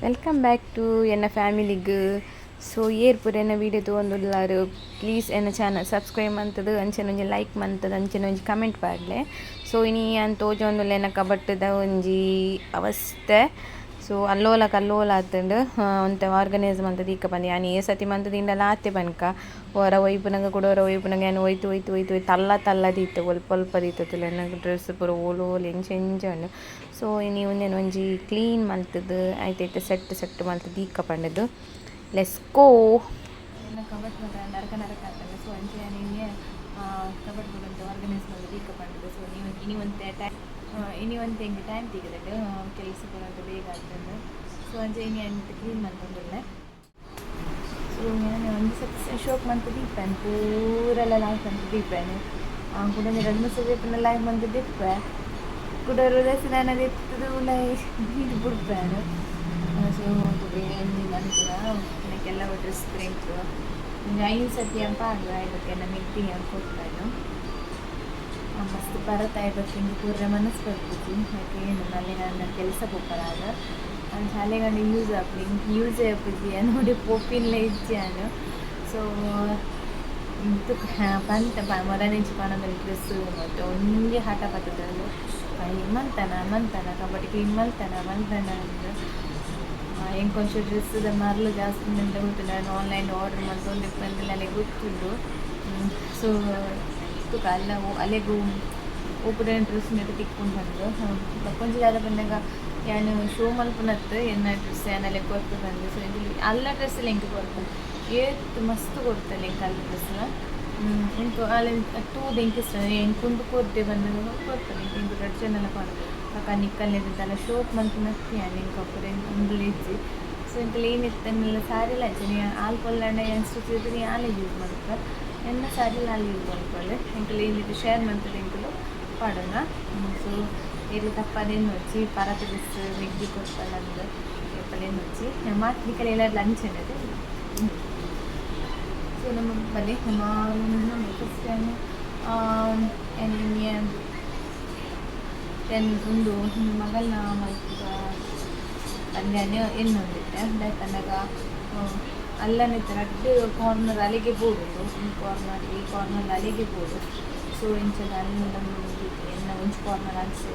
Welcome back to ಎನ್ನ ಫ್ಯಾಮಿಲಿಗ್. So air ಪೂರ ಎನ್ನ ವೀಡಿಯೋ ತಗೊಂಡುಲ್ಲಾರು ಪ್ಲೀಸ್ ಎನ್ನ ಚಾನಲ್ ಸಬ್ಸ್ಕ್ರೈಬ್ ಮಂತದ್ದು ಅಂಚೆನ ಒಂಜಿ ಲೈಕ್ ಮಂತದ್ದು ಅಂಚೆನ ಒಂಜಿ ಕಮೆಂಟ್ ಪಾಡ್ಲೆ. ಸೊ ಇನಿ ಅಂದ್ ತೋಜೊಂದುಲ್ಲೆ ಎನ್ನ ಕಬಟ್ಟದ ಒಂಜಿ ಅವಸ್ಥೆ. ಸೊ ಅಲ್ಲೋಲ ಕಲ್ಲೋಲ ಆತುಂಡು ಒಂತೆ ಆರ್ಗನೈಸ್ ಮಂತದ್ದು ಈಕ ಪಂದ್ ಯಾನ್ ಏ ಸತಿ ಮಂತದ್ದು ಇಂಡಲ ಆತೆ ಪನ್ಕ ಹೊರ ಒಯ್ಪುನಗ ಕೂಡ ಹೊರ ಒಯ್ಪುನಗ ಏನು ಒಯ್ತು ಒಯ್ತು ಒಯ್ತು ಒಯ್ತು ತಲ್ಲ ದೀತೆ ಒಲ್ಪ ಒಲ್ಪ ದೀತತಿಲ್ಲ ಎನ್ನ ಡ್ರೆಸ್ ಪೂರ ಓಲು ಓಲು ಎಂಚ ಉಂಡು. ಸೊ ಇನಿ ಒಂದೇನು ಒಂಜಿ ಕ್ಲೀನ್ ಮಲ್ತದ್ದು ಆಯ್ತೈತೆ ಸೆಟ್ ಮಲ್ತದ್ದು ಈಕ ಪಂಡದು ಲೆಟ್ಸ್ ಗೋ. ನನ್ನ ಕಬಟ್ ಮಾತ್ರ ನರಕ ಆಗ್ತದೆ. ಸೊ ಅಂಚೆ ನಿನ್ನೆ ಕಬಟ್ ಅಂತ ಆರ್ಗನೈಸ್ ಮಾಡೋದು ಈಗ ಮಾಡಿದೆ. ಸೊ ನೀವು ಇನಿ ಒಂದು ಹೆಂಗೆ ಟೈಮ್ ತೆಗೆದದ್ದು ಕೆಲಸ ಕೊಡೋದು ಬೇಗ ಆಗ್ತದೆ. ಸೊ ಅಂಚೆ ಇನಿ ಅಂತ ಕ್ಲೀನ್ ಮಾಡ್ಕೊಂಡ್ರೆ ಸೊ ನಾನು ಒಂದು ಸತಿ ಶೋಕ್ ಮಂತ್ ದೀಪನ್ ಪೂರೆಲ್ಲ ಲಾಯ್ಕ್ ಅಂತ ದೀಪನು ಕೂಡ 2-3 ಸತಿ ಲಾಯ್ಕ್ ಮಂತ್ ದಿಪ್ಪೆ ಕೂಡ ಹೃದಯ ನಾನು ಎತ್ತದು ನೀರು ಬಿಡ್ಪೇನು. ಸೊ ನನಗೆಲ್ಲ ಡ್ರೆಸ್ ಪ್ರಿಂಟ್ ಒಂದು 5 ಸತಿ ಅಂತ ಆಗ ಇದಕ್ಕೆ ನಮ್ಮ ಮೀಟಿಂಗ್ ಅಂತ ಕೊಡ್ತಾಯಿದ್ದು ಮಸ್ತ್ ಬರತ್ತ ಇದಕ್ಕೆ ಪೂರ್ರೆ ಮನಸ್ಸು ಬರ್ತಿದ್ವಿ. ಯಾಕೆ ಏನು ನಲ್ಲಿ ನನ್ನ ಕೆಲಸ ಕೊಪ್ಪರಾಗ ನಾನು ಶಾಲೆಗಂಡು ಯೂಸ್ ಆಗ್ಬಿದ್ವಿ ನೋಡಿ ಪೋಪಿನ್ಲೆ ಇಚ್ಚಾನು. ಸೊ ಇದು ಬಂತ ಮೊದಲನೇ ಪಣದಲ್ಲಿ ಡ್ರೆಸ್ಸು ಮತ್ತು ಒಂದೇ ಆಟ ಪತ್ತದಲ್ಲೂ ಮಲ್ತಾನ ಕಬಡ್ಡಿ ಕ್ಲೀನ್ ಮಲ್ತಾನ ಅಂದು ಎಂಕೊಂಚು ಡ್ರೆಸ್ಸದ ಮರಳು ಜಾಸ್ತಿ ಅಂತ ಗೊತ್ತು. ನಾನು ಆನ್ಲೈನ್ ಆರ್ಡರ್ ಮಾಡ್ಕೊಂಡು ಬಂದಿಲ್ಲ ಅಲ್ಲಿಗೆ ಗೊತ್ತಿದ್ದು. ಸೊ ಅಲ್ಲ ಅಲ್ಲಿಗೂ ಒಬ್ಬರ ಡ್ರೆಸ್ ನೆಟ್ಟು ತಿಕ್ಕೊಂಡು ಬಂದು ಕೊಂಚ ಜಾಗ ಬಂದಾಗ ಯಾನು ಶೋ ಮಲ್ಪನತ್ತು ಎನ್ನ ಡ್ರೆಸ್ ಏನಲ್ಲಿ ಕೊಟ್ಟು ಬಂದು. ಸೊ ಇಲ್ಲಿ ಅಲ್ಲ ಡ್ರೆಸ್ ಲೆಂಕ್ ಕೊಡ್ತಾನೆ ಏತ್ತು ಮಸ್ತ್ ಕೊಡ್ತಾನೆ ಎಂಕ ಅಲ್ಲ ಡ್ರೆಸ್ನ ಎಂಕು ಅಲ್ಲಿ ಟೂದು ಎಂಕ ಇಷ್ಟ ಕುಂದು ಕೊಡ್ತೆ ಬಂದು ಕೊಡ್ತಾನೆ ಎಂಕು ರೆಡ್ ಚೆನ್ನೆಲ್ಲ ಕೊಡ್ತಾರೆ ಪಕ್ಕ ನಿಕ್ಕಲ್ಲಿದ್ದಲ್ಲ ಶೋಪ್ ಮಂತ್ ನತ್ತಿ ಎಂಕ ಪೂರ ಒಂದು ಇಜ್ಜಿ. ಸೊ ಎಂಕಲ್ಲಿ ಏನಿತ್ತನ್ನೆಲ್ಲ ಸಾರಿಲ್ಲ ಆಯ್ತು ಹಾಲು ಕೊಲ್ಲಣ್ಣ ಏನು ಸ್ಟಿಚ್ ಆಲೆ ಯೂಸ್ ಮಾಡ್ತಾರೆ ಎನ್ನ ಸಾರಿಲ್ಲ ಅಲ್ಲಿ ಯೂಸ್ ಮಾಡ್ಕೊಳ್ಳಿ ಎಂಕಲ್ಲಿ ಏನಿತ್ತು ಶೇರ್ ಮಾಡ್ತಾರೆ ಎಂಕಲು ಪಡೋಣ. ಸೊ ಇಲ್ಲಿ ತಪ್ಪದೇನು వచ్చి ಪರತ ಡ್ರೆಸ್ ಮೆಗ್ಗಿ ಕೊಡ್ತಾಳೆ ಅಂದ್ರೆ ಎಪ್ಪಲೇನು వచ్చి ಮಾತ್ಲಿಕಲ್ಲಿ ಎಲ್ಲ ಲಂಚ್ ಅನ್ನೋದು. ಸೊ ನಮ್ಮ ಬಲ್ಲಿ ನಮ್ಮ ಫಸ್ಟ್ ಟೈಮ್ ಒಂದು ಮಗಳನ್ನ ಪಂದ್ಯಾನೆ ಎನ್ನೊಂದಿತ್ತೆ ಅಂದ್ರೆ ತನಗ ಅಲ್ಲನಿತ್ತು ರಡ್ಡು ಕಾರ್ನರ್ ಅಲ್ಲಿಗೆ ಬೋಡುಂಡು ಈ ಕಾರ್ನರ್ ಅಲ್ಲಿಗೆ ಬೋಡು. ಸೊ ಇಂಚದ ಅಲ್ಲಿ ಎನ್ನ ಒಂಚು ಕಾರ್ನರ್ ಅನ್ಸಿ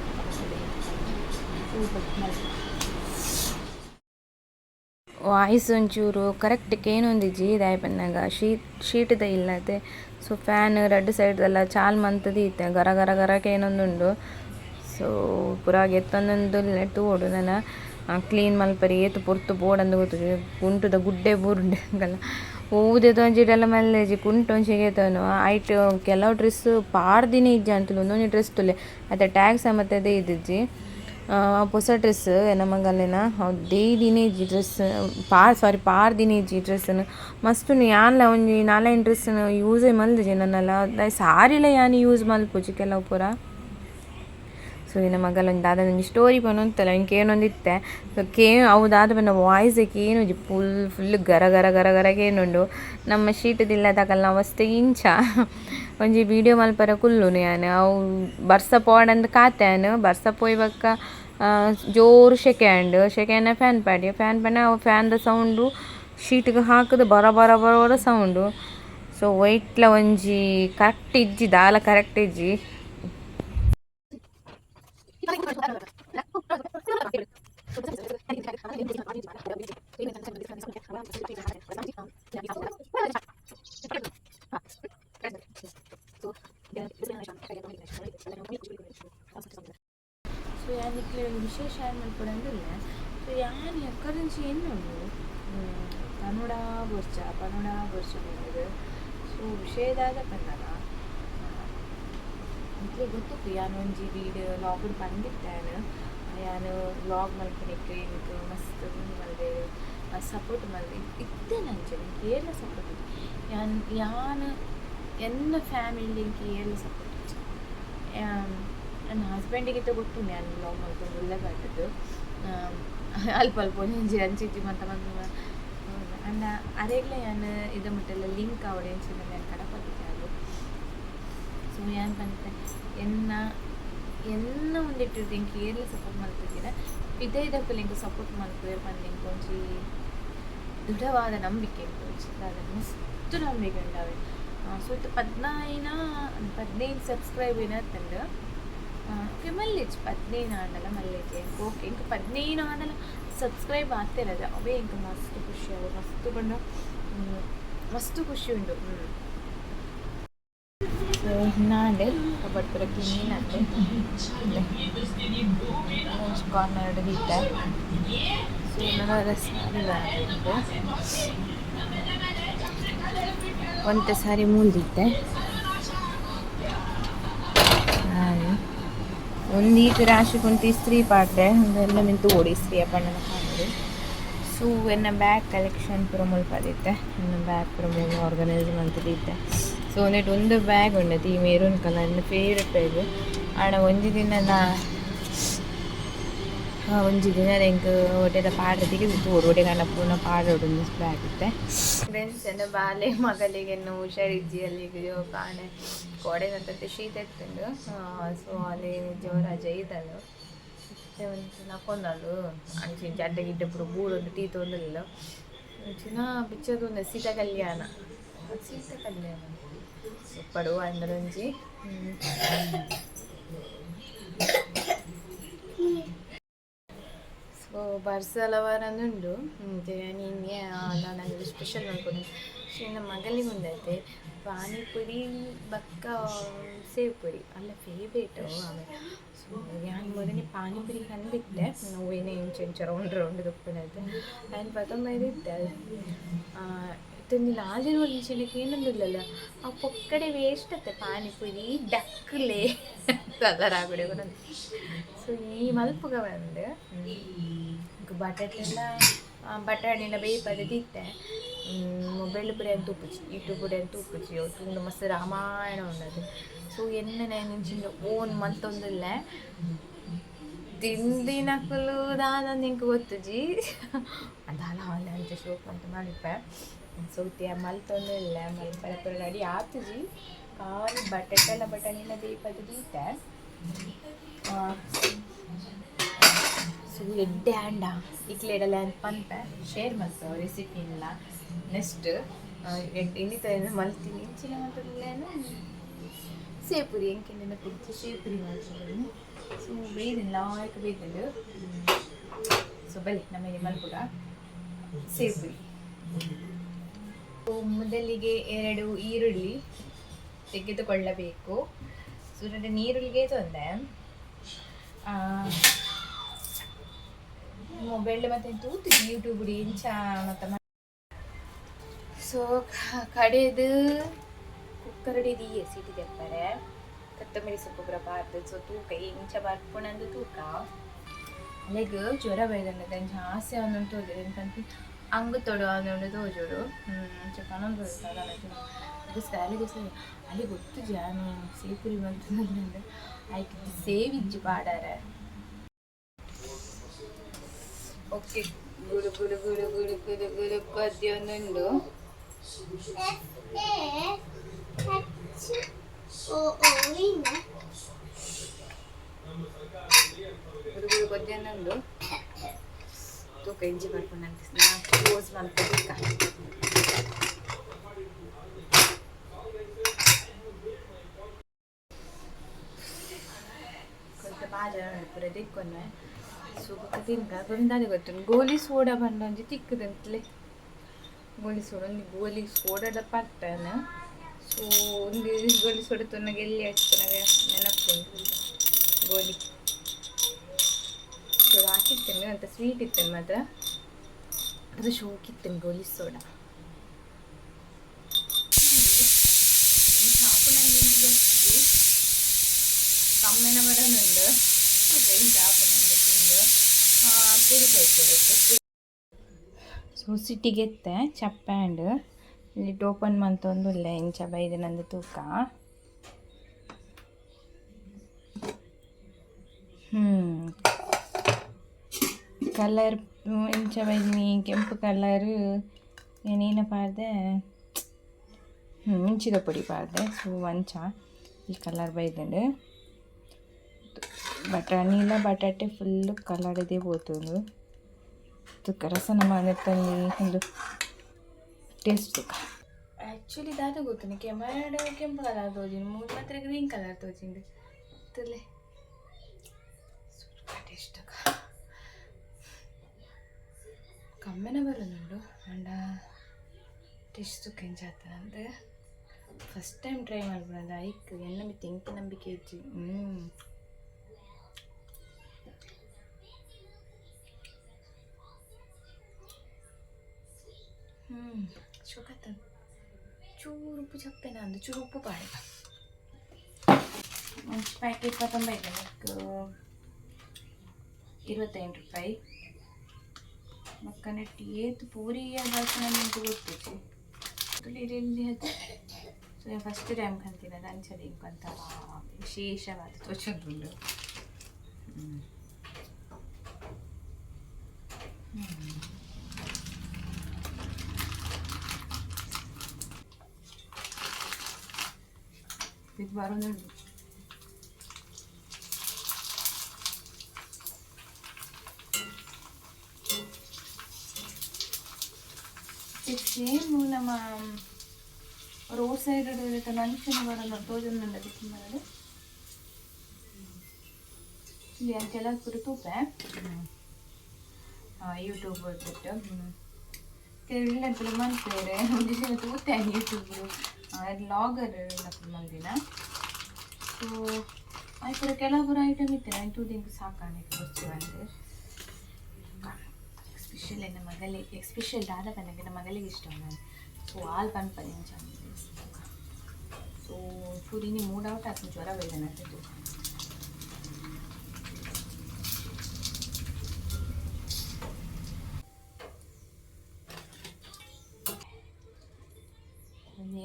ವಾಯ್ಸ್ ಒಂಚೂರು ಕರೆಕ್ಟ್ ಏನೊಂದಿಜ್ಜಿ ಇದಾಯ ಪನ್ನಾಗ ಶೀಟ್ದ ಇಲ್ಲದೆ. ಸೊ ಫ್ಯಾನ್ 2 ಸೈಡ್ದೆಲ್ಲ ಚಾಲ್ ಮಂತದ್ದು ಇತ್ತೆ ಗರ ಗರ ಗರಕ್ಕೆ ಏನೊಂದುಂಡು. ಸೊ ಪುರಾಗ ಎತ್ತೊಂದೊಂದು ನೆಟ್ಟು ಓಡು ನಾನು ಕ್ಲೀನ್ ಮಲ್ಪರಿ ಏತು ಪೊರ್ತು ಬೋರ್ಡಂದು ಗೊತ್ತು ಕುಂಟುದ ಗುಡ್ಡೆ ಬೋರ್ಡೆ ಹಂಗಲ್ಲ ಊದೆದು ಒಂಜಿಡೆಲ್ಲ ಮಲ್ಲೆಜಿ ಕುಂಟು ಒಂಚಿಗೆತನು ಐಟ್ ಕೆಲವು ಡ್ರೆಸ್ ಪಾಡ್ದಿನೇ ಇಜ್ಜಿ ಅಂತಲು ಒಂದೊಂದು ಡ್ರೆಸ್ ತುಲೆ ಅದೇ ಟ್ಯಾಗ್ ಸಮತದೇ ಇದ್ದಿಜ್ಜಿ ಹೊಸ ಡ್ರೆಸ್ ಎನ್ನ ಮಗಲಿನ ಡೈಲಿನೇ ಇಜ್ಜಿ ಡ್ರೆಸ್ ಪಾಡ್ದಿನೇ ಇಜ್ಜಿ ಡ್ರೆಸ್ಸನ್ನು ಮಸ್ತು ಯಾನ್ಲ ಒಂಜಿ 4-5 ಡ್ರೆಸ್ಸನ್ನು ಯೂಸೇ ಮಲ್ದಿಜಿ ನನ್ನೆಲ್ಲ ಸಾರಿಲ ಯಾನು ಯೂಸ್ ಮಲ್ಪುಜಿ ಕೆಲವು ಪೂರ. ಸೊ ಇನ್ನ ಮಗಲೊಂದು ದಾದ ಒಂಜಿ ಸ್ಟೋರಿ ಪನೊಂತಲ್ಲ ಇಂಕ ಏನೊಂದಿತ್ತೆ. ಸೊ ಅವು ದಾದ ಪನ್ನ ವಾಯ್ಸಕ್ಕೆ ಏನು ಫುಲ್ ಗರ ಗರ ಗರ ಗರಗೆ ಏನುಂಡು ನಮ್ಮ ಶೀಟದಿಲ್ಲ ತಕಲ್ನ ಅವಸ್ಥೆ ಇಂಚ ಒಂಜಿ ವೀಡಿಯೋ ಮಲ್ಪರ ಕುಲ್ಲುನು ಯಾನು ಅವು ಬರ್ಸ ಪೋಡಂದು ಕಾತ್ಯಾನು ಬರ್ಸ ಪೋಯ್ಬಕ್ಕ ಜೋರು ಶೆಕೆಂಡ್ ಫ್ಯಾನ್ ಪಾಡ್ಯ ಅವು ಫ್ಯಾನ್ದ ಸೌಂಡು ಶೀಟ್ಗೆ ಹಾಕಿದ ಬರ ಸೌಂಡು. ಸೊ ವೈಟ್ಲ ಒಂಜಿ ಕರೆಕ್ಟ್ ಇಜ್ಜಿ ದಾಲ ಕರೆಕ್ಟ್ ಇಜ್ಜಿ ಸೊ ಯಾನಿಕ್ಕೆ ವಿಶೇಷ ಏನು ಮಾಡ್ಕೊಡಂಗಿಲ್ಲ. ಸೊ ಯಾರು ಎಕ್ಕರಿಂಚಿ ಎನ್ನುಂಡು ಪನೋಡ ಬರ್ಚ ಬಂದಿದೆ. ಸೊ ವಿಷಯದಾದ ಪನ್ನಗ ಇದಕ್ಕೆ ಗೊತ್ತಿತ್ತು ಯಾನು ಒಂಜಿ ವೀಡಿಯೋ ಲಾಗ್ ಬಂದಿತ್ತೇನು ಯಾನು ವ್ಲಾಗ್ ಮಲ್ಪನಿಕ್ಕೆ എനിക്ക് ಮಸ್ತ್ ಮಲ್ದೆ ಸಪೋರ್ಟ್ ಮಲ್ದೆ ಇತ್ತೆ ನಂಚೆ ಏರ್ಲ ಸಪೋರ್ಟ್ ಇತ್ತು ಯಾನು ಎನ್ನ ಫ್ಯಾಮಿಲಿ ಏರ್ಲ ಸಪೋರ್ಟ್ ಇತ್ತು. ನನ್ನ ಹಸ್ಬೆಂಡಿಗೆ ಗೊತ್ತು ನಾನು ವ್ಲಾಗ್ ಮಾಡ್ಕೊಂಡು ಒಳ್ಳೆ ಬರ್ತದ್ದು ಅಲ್ಪ ಒಂಜಿ ಅಂಚಿಜ್ಜಿ ಮತ್ತು ಅಂಡ ಅರೆಗ್ಲ ನಾನು ಇದು ಮಟ್ಟೆಲ್ಲ ಲಿಂಕ್ ಆವಡೆಂಚು ನಾನು ಕಡಪತ್ತಿದ್ದೆ ಅದು. ಸೊ ಏನು ಬಂತೆ ಎನ್ನ ಒಂದಿಟ್ಟಿರ್ತೀನಿ ಏರ್ಲಿ ಸಪೋರ್ಟ್ ಮಾಡ್ತಿದ್ದೀರ ಇದೇ ಇದಕ್ಕೆ ಲಿಂಕ್ ಸಪೋರ್ಟ್ ಮಾಡ್ತಾರೆ ಬಂದು ಕೊಂಚಿ ದೃಢವಾದ ನಂಬಿಕೆ ಮಸ್ತ್ ನಂಬಿಕೆ ಉಂಟಾವೆ. ಸೊ ಇದು 15 ಸಬ್ಸ್ಕ್ರೈಬ್ ಏನತ್ತಂಡು ಓಕೆ ಮಲ್ಲೇಜ್ 15 ಆಂಡಲ ಮಲ್ಲೇಜ್ ಓಕೆ ಇಂಕ 15 ಆಂಡಲ ಸಬ್ಸ್ಕ್ರೈಬ್ ಆಗ್ತಿರೋದು ಅವೇ ಇಂಕ ಮಸ್ತ್ ಖುಷಿ ಅವು ಮಸ್ತ್ ಖುಷಿ ಉಂಟು. ಸೊ ಹಿನ್ನಾಂಡೆ ಕಬಡ್ ಪೂರ ಕ್ಲೀನ್ ಅಂಡೆ ಕಾರ್ನರ್ ಹಿಟ್ಟೆ. ಸೊ ಏನಾರ ಸಾರಿ ಉಂಟು ಒಂತೆ ಸಾರಿ ಮೂಲ್ದಿತ್ತೆ ಒಂದೀತು ರಾಶಿ ಕುಂತು ಇಸ್ತ್ರಿ ಪಾಡ್ರೆ ಒಂದೆಲ್ಲ ಮಿಂತು ಓಡಿ ಇಸ್ತ್ರಿ ಬಣ್ಣನ ಕಾಣೋದು. ಸೊ ಎನ್ನ ಬ್ಯಾಗ್ ಕಲೆಕ್ಷನ್ ಪೂರ ಮುಲ್ಪದಿತ್ತೆ ಎನ್ನ ಬ್ಯಾಗ್ ಪೂರ ಮೂಲ ಆರ್ಗನೈಸ್ ಮಂತದಿತ್ತೆ. ಸೊ ಒಂದು ಬ್ಯಾಗ್ ಉಂಡತಿ ಈ ಮೆರೂನ್ ಕಲರ್ ನನ್ನ ಫೇವ್ರೆಟ್ ಬ್ಯಾಗ್ ಆಣ ಒಂಜಿ ದಿನ ಎಂಕ್ ಒಟ್ಟೆದ ಪಾಡ್ರೆ ತೆಗೆದಿತ್ತು ಒಡೆ ಕಣ್ಣ ಪೂರ್ಣ ಪಾಡೋಡು ಬ್ಯಾಗ್ ಇತ್ತೆ. ಫ್ರೆಂಡ್ಸ್ എൻ്റെ ಬಾಲೆ ಮಗಳಿಗೆ ಹುಷಾರಿಜ್ಜಿ ಅಲ್ಲಿಗೆ ಕಾಣೆ ಕೋಡೆನಂತ ಶೀತ ಎತ್ತುಂಡು. ಸೊ ಅಲ್ಲಿ ಜೋರ ಜೈದಳು ಒಂದು ನಕ್ಕೊಂಡಳು ಅಂಚಿ ಜಡ್ಡ ಗಿಡ್ಡ ಪೂರ ಬೂರೊಂದು ಟೀ ತೊಂದಿಲ್ಲ ಚಿನ್ನ ಬಿಚ್ಚದು ಒಂದು ಸೀತ ಕಲ್ಯಾಣ ಪಡುವ ಅಂದ್ರೆ ಒಂಜಿ ಸೊ ಬರ್ಸಲವರನ್ನುಂಡು ನಿನ್ನೆ ನಾನು ಸ್ಪೆಷಲ್ ಮಾಡ್ಕೊಂಡು ನನ್ನ ಮಗಲಿಗೆ ಒಂದೈತೆ ಪಾನಿಪುರಿ ಬಕ್ಕ ಸೇವ್ ಪುರಿ ಅಲ್ಲ ಫೇವ್ರೇಟು ಆಮೇಲೆ. ಸೊ ನಾನು ಮೊದಲೇ ಪಾನಿಪುರಿ ಕಂಡಿದ್ದೆ ನೋವೇನೇ ಇಂಚು ರೌಂಡ್ ತುಪ್ಪನೈತೆ ನಾನು ಪತೊಂಬೈದಿದ್ದೆ ತಂದಿಲ್ಲ ಆದಿನ ಒಂಚಿನಕ್ಕೆ ಏನೊಂದಿಲ್ಲಲ್ಲ ಆ ಪೊಕ್ಕಡೆ ವೇಸ್ಟ್ ಅತ್ತೆ ಪಾನಿಪುರಿ ಡಕ್ಕಲೆ ಅದರಾಗಡೆ ಬರೋದು. ಸೊ ಈ ಮಲ್ಪುಗ ಬಂದು ಬಟಾಣಿನ ಬೇಯ್ಪದಿತ್ತೆ ಮೊಬೈಲ್ ಪುಡಿ ಅಂತ ಉಪ್ಪುಚ್ಚಿ ಯೂಟ್ಯೂಬ್ ಪುಡಿ ಅಂತ ಉಪ್ಪುಚ್ಚಿ ತುಂಬ ಮಸ್ತ್ ರಾಮಾಯಣ ಉಂಡದು. ಸೊ ಎಣ್ಣೆ ನಿಂಚಿನ ಓನ್ ಮಂತೊಂದಿಲ್ಲ ತಿಂದಿನಕ್ಕಲು ದಾದ ನಿಂಗೆ ಗೊತ್ತು ಜಿ ದಾಲ ಹಾಲ ಅಂತ ಶೋಕ್ ಅಂತ ಮಾಡಿಪ್ಪೆ. ಸೊ ಮಲ್ತೊಂದಿಲ್ಲ ಮಲ್ಪರ ಪುರ ರೆಡಿ ಆತು ಜಿ ಖಾಲಿ ಬಟಾಣಿನ ಬೇಯ್ಪದಿತ್ತೆ. ಸೊ ಎಡ್ಡೆ ಅಂಡ ಇಕ್ಲೆಡಲ್ಲ ಅಂತ ಪಂಪೆ ಶೇರ್ ಮಾಡ್ತು ರೆಸಿಪಿ ಇಲ್ಲ ನೆಕ್ಸ್ಟ್ ಇನ್ನಿತ ಮಲ್ತೀನಿ ಇಂಚಿನ ಮಾತಾಡಲೇನು ಸೇಪುರಿ ಎಂಕೆಂಡಿನ ಕುಡಿಸಿ ಸೇಪುರಿ ಮಾಡ್ತೀನಿ. ಸೊ ಬೇಯ್ದಿಲ್ಲ ಲಾಯ್ಕ್ ಬೇಯ್ದು. ಸೊ ಬಲಿ ನಮಗೆ ಮಲ್ಪುಗ ಸೇಪುರಿ. ಮೊದಲಿಗೆ 2 ಈರುಳ್ಳಿ ತೆಗೆದುಕೊಳ್ಳಬೇಕು. ಸೊ ನೀರುಳ್ಳಿಗೆ ತೊಂದರೆ ಮೊಬೈಲ್ ಮತ್ತೆ ತೂತು ಯೂಟ್ಯೂಬ್ ಇಂಚ ಮತ್ತು ಸೊ ಕಡೆದು ಕುಕ್ಕರ್ಡಿದು ಸೀಟಿ ತೆಪ್ಪಾರೆ ಕೊತ್ತಂಬರಿ ಸೊಪ್ಪು ಪೂರ ಬಾರ್ದು. ಸೊ ತೂಕ ಇಂಚ ಬರ್ಪುಣಂದು ತೂಕ ಅಲ್ಲಿಗೆ ಜ್ವರ ಬೈದಂಗೆ ತಂಚ ಆಸೆ ಅವನೊಂದು ತೋಜೋಡು ಎಂತಂತ ಅಂಗು ತೊಡು ಅವನೊಂದು ತೋಜೋಡು ಪನೊಂದು ಅದು ಸ್ಯಾಲಿಗೆ ಅಲ್ಲಿ ಗೊತ್ತು ಜಾನು ಸೇಪುರಿ ಬಂತಂದ್ರೆ ಆಯ್ಕೆ ಸೇವಿಜ್ಜಿ ಪಾಡಾರೆ. ಓಕೆ ಗುಡು ಗುಡು ಗುಡು ಗುಡು ಗುಡು ಗುಡು ಪದ್ಯೊಂದುಂಡು ಗುಡು ಗುಡು ಪದ್ಯೊಂದುಂಡು ತೂಕ ಇಂಚಿ ಬರ್ಕೊಂಡು ಅನ್ಸ್ತಾ ಕ್ಲೋಸ್ ಮಾಡ್ಕೋಬೇಕ. కొంత బాగా ఇప్పుడు దిక్కొన్నా సో తినక కొందాది ಗೊತ್ತು ಗೋಲಿ ಸೋಡಾ ಬಂದೊಂಜಿ ತಿಕ್ಕದಂತಲೇ ಗೋಲಿ ಸೋಡಾ ಒಂದು ಗೋಲಿ ಸೋಡಾದ ಪಟ್ಟನ. ಸೊ ಒಂದು ಗೋಲಿ ಸೋಡಾ ತೊನ್ನಾಗ ಎಲ್ಲಿ ಹಚ್ಚಿನಾಗ ನೆನಪುಂಟು ಗೋಲಿ ಸೊ ಹಾಕಿರ್ತೇನೆ ಅಂತ ಸ್ವೀಟ್ ಇರ್ತೇನೆ ಮಾತ್ರ ಅದು ಶೋಕಿರ್ತೇನೆ ಗೋಲಿ ಸೋಡಾ ಕಮ್ಮಿನ ಬರೋನುಂಡು ಚಾಪುನಂದು ತಿಂದು ಪುಡಿ ಕೈಕೊಡಕ್ಕೆ. ಸೊ ಸಿಟಿಗೆತ್ತೆ ಚಪ್ಪ್ಯಾಂಡ್ ಇಲ್ಲಿ ಟೋಪನ್ ಮಂತೊಂದುಲ್ಲ ಇಂಚ ಬೈದು ನಂದು ತೂಕ. ಕಲರ್ ಇಂಚ ಬೈದಿನಿ ಕೆಂಪು ಕಲರ್ ಏನೇನು ಪಾಡ್ದೆ ಮಿಂಚಿದ ಪುಡಿ ಪಾಡ್ದೆ. ಸೊ ಒಂಚ ಈ ಕಲರ್ ಬೈದಂಡು ಬಟಾಣಿಲ ಬಟಾಟೆ ಫುಲ್ಲು ಕಲಡದೆ పోతుంది ತುಕ್ಕ ರಸನ ಮಾಡತ್ತಲ್ಲಿ ಒಂದು ಟೇಸ್ಟ್ ತುಕ್ಕ ಆ್ಯಕ್ಚುಲಿ ದಾದ ಗೊತ್ತು ಕೆಮ್ಮಡ ಕೆಂಪು ಕಲರ್ ತೋಜಿಂಡು ಮೂರು ಮಾತ್ರ ಗ್ರೀನ್ ಕಲರ್ ತೋಜಿಂಡು ತುಲೆ ಟೇಸ್ಟ್ ತುಕ್ಕ ಕಮ್ಮೆನ ಬರೋದುಂಡು ಅಂಡ ಟೇಸ್ಟ್ ತುಕ್ಕ ಎಂಚಾಗ್ತದೆ ಫಸ್ಟ್ ಟೈಮ್ ಟ್ರೈ ಮಾಡ್ಬಿಡೋದು ಐಕ್ ಎನ್ನ ಮಿತ್ತು ಎಂಕ ನಂಬಿಕೆ ಇಜ್ಜಿ ಶೋಕತ್ತ ಚೂರು ಉಪ್ಪು ಚಪ್ಪೆನ ಅಂದು ಚೂರು ಉಪ್ಪು ಪಾಡಿ ಒಂದು ಪ್ಯಾಕೆಟ್ 25 ಮಕ್ಕನ ಏತು ಪೂರಿಯ ಭಾಷಣ ನಿಂತು ಗೊತ್ತಿತ್ತು ತುಳಿಯಲ್ಲಿ ಅದು ಸೊ ಫಸ್ಟ್ ಟೈಮ್ ಕಂತೀನಿ ಅದು ಅಂಚನೆ ಇಂಕಂತ ವಿಶೇಷವಾದ ತೋಚುಂಡು ಇದು ಬರೋದುಂಡು ಸೇಮ್ ನಮ್ಮ ರೋಡ್ ಸೈಡ್ ನಂಚಿನ ಬರೋದು ತೋಜೊಂದುಂಡು ಅದಕ್ಕೆ ಮಾಡೋದು ಇಲ್ಲಿ ಅಂತೆಲ್ಲ ಕುರಿತೂಪೆ ಯೂಟ್ಯೂಬ್ ಬಿಟ್ಟು ಕೆಲವು ಮನ್ಪೇರೆ ಒಂದು ತೂತೆ ಯೂಟ್ಯೂಬ್ ಲಾಗರ್ ಮಂದಿನ ಸೊ ಆಯ್ತು ಕೆಲವರು ಐಟಮ್ ಇತ್ತೆ ನಾನು ತೂದಿಂಗೆ ಸಾಕಾನೆ ಗೊತ್ತಿವಂತೆ ಎಕ್ಸ್ಪೆಷಲ್ ನನ್ನ ಮಗಳಿಗೆ ಎಕ್ಸ್ಪೆಷಲ್ ದಾದ ಪನ್ನಗೆ ನಮ್ಮ ಮಗಳಿಗೆ ಇಷ್ಟ ನಾನು ಸೊ ಆಲ್ ಪನ್ಪನೆ ಚೆನ್ನಾಗಿ ಸೊ ಪೂರಿನಿ ಮೂಡ್ ಔಟ್ ಆಯ್ತು ಜ್ವರ ಬೇಜಾನ ಆಗ್ತಿತ್ತು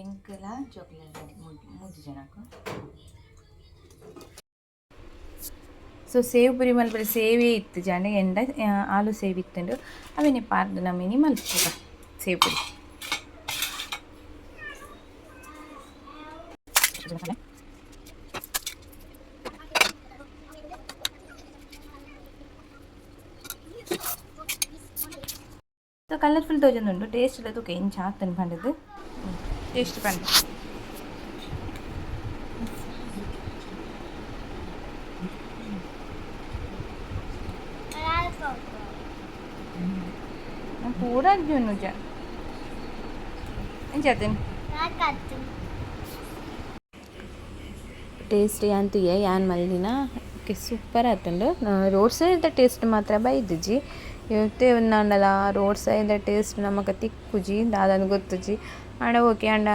ಎಂಕಲ ಚಾಕ್ಲೇಟ್ ಮೂರು ಜನಕ್ಕೆ ಸೊ ಸೇವ್ ಪುರಿ ಮಲ್ಪರೆ ಸೇವೇ ಇತ್ತು ಜಾಂಡೆ ಎಂಡ ಆಲು save ಇತ್ತುಂಡು ಅವೇನೆ ಪಾರ್ದು ನಮ್ಮಿನಿ ಮಲ್ಪುಗ save Puri so colourful ತೋಜೊಂದುಂಡು ಟೇಸ್ಟ್ ಇಲ್ಲ ತೂಕ ಎಂಚ ಆಗ್ತಾನೆ ಪಂಡದು ಟೇಸ್ಟ್ ಪಂಡ पूरा जुनू जा जाते ಟೇಸ್ಟ್ ಅಂತೂ ಯಾನ್ ಮಲ್ದಿನ ಸೂಪರ್ ಆತುಂಡು ರೋಡ್ ಸೈಡ್ ಟೇಸ್ಟ್ ಮಾತ್ರ ಬೈದುಜಿ ಇವತ್ತೇ ಒಂದಂಡಲ ರೋಡ್ ಸೈಡ್ ಟೇಸ್ಟ್ ನಮಕ ತಿಕ್ಕುಜಿ ದಾದನ್ ಗೊತ್ತುಜಿ ಆಂಡ ಓಕೆ ಆಂಡ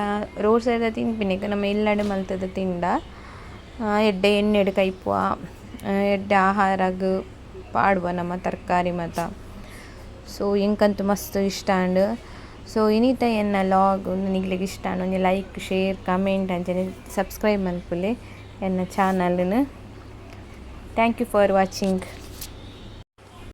ರೋಡ್ ಸೈಡ್ ತಿನ್ಪಿನಿಕ ನಮ್ಮ ಇಲ್ಲಡೆ ಮಲ್ತದ ತಿಂಡ ಎಡ್ಡೆ ಎಣ್ಣೆಡು ಕೈಪುವ ಎಡ್ಡೆ ಆಹಾರಗ್ ಪಾಡುವ ನಮ್ಮ ತರಕಾರಿ ಮತ ಸೊ ಇಂಕಂತೂ ಮಸ್ತ್ ಇಷ್ಟ ಅಂಡ್ ಸೊ ಇನ್ನಿತ ಎನ್ನ ಲಾಗ್ ನಿಗ್ಲಿಗೆ ಇಷ್ಟ ಒಂದು ಲೈಕ್ ಶೇರ್ ಕಮೆಂಟ್ ಅಂಚನೆ ಸಬ್ಸ್ಕ್ರೈಬ್ ಮಲ್ಪುಲೆ ಎನ್ನ ಚಾನಲ್ನ ಥ್ಯಾಂಕ್ ಯು ಫಾರ್ ವಾಚಿಂಗ್.